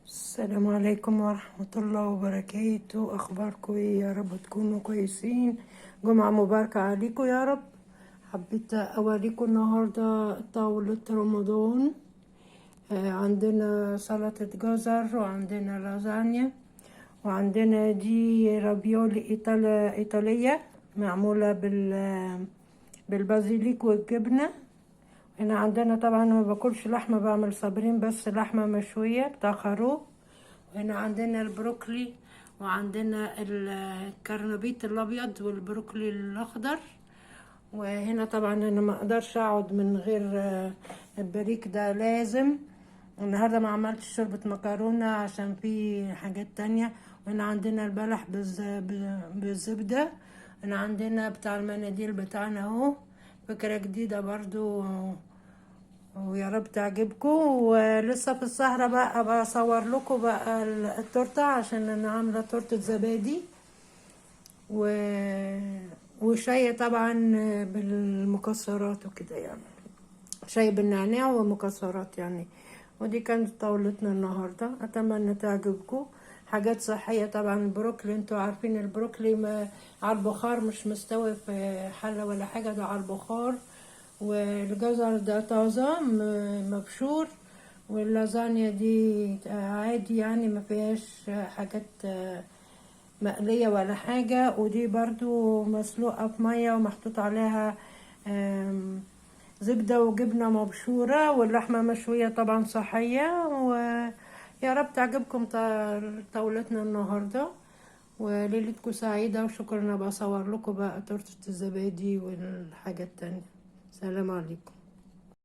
السلام عليكم ورحمة الله وبركاته. أخباركم إيه؟ يا رب تكونوا كويسين. جمعة مباركة عليكم يا رب. حبيت أوريكم النهاردة طاولة رمضان. عندنا سلطة جزر وعندنا لازانيا وعندنا دي رافيولي إيطالية معمولة بالبازيليك والجبنة. هنا عندنا طبعا ما باكلش لحمه، بعمل صابرين بس لحمه مشويه بتاع خروف. وهنا عندنا البروكلي وعندنا الكرنبيط الابيض والبروكلي الاخضر. وهنا طبعا انا ما اقدرش اقعد من غير البريك ده، لازم. النهارده ما عملتش شوربه مكرونه عشان في حاجات تانية. وهنا عندنا البلح بالزبده. هنا عندنا بتاع المناديل بتاعنا اهو، فكره جديده برضو ويا رب تعجبكم. ولسه في السهرة بقى بصور لكم بقى التورتة، عشان انا عاملة تورتة زبادي وشاي طبعا بالمكسرات وكده، يعني شاي بالنعناع ومكسرات يعني. ودي كانت طاولتنا النهاردة، اتمنى تعجبكم. حاجات صحية طبعا. البروكلي انتوا عارفين البروكلي على البخار، مش مستوي في حلة ولا حاجة، ده على البخار. والجزر ده طازة مبشور. واللازانيا دي عادي يعني، ما فيهاش حاجات مقلية ولا حاجة. ودي برضو مسلوقة في مية ومحطوط عليها زبدة وجبنة مبشورة، واللحمة مشوية طبعا صحية. ويا رب تعجبكم طاولتنا النهاردة، وليلتكم سعيدة. وشكرا، انا بصور لكم بقى تورتة الزبادي والحاجات التانية. سلام عليكم.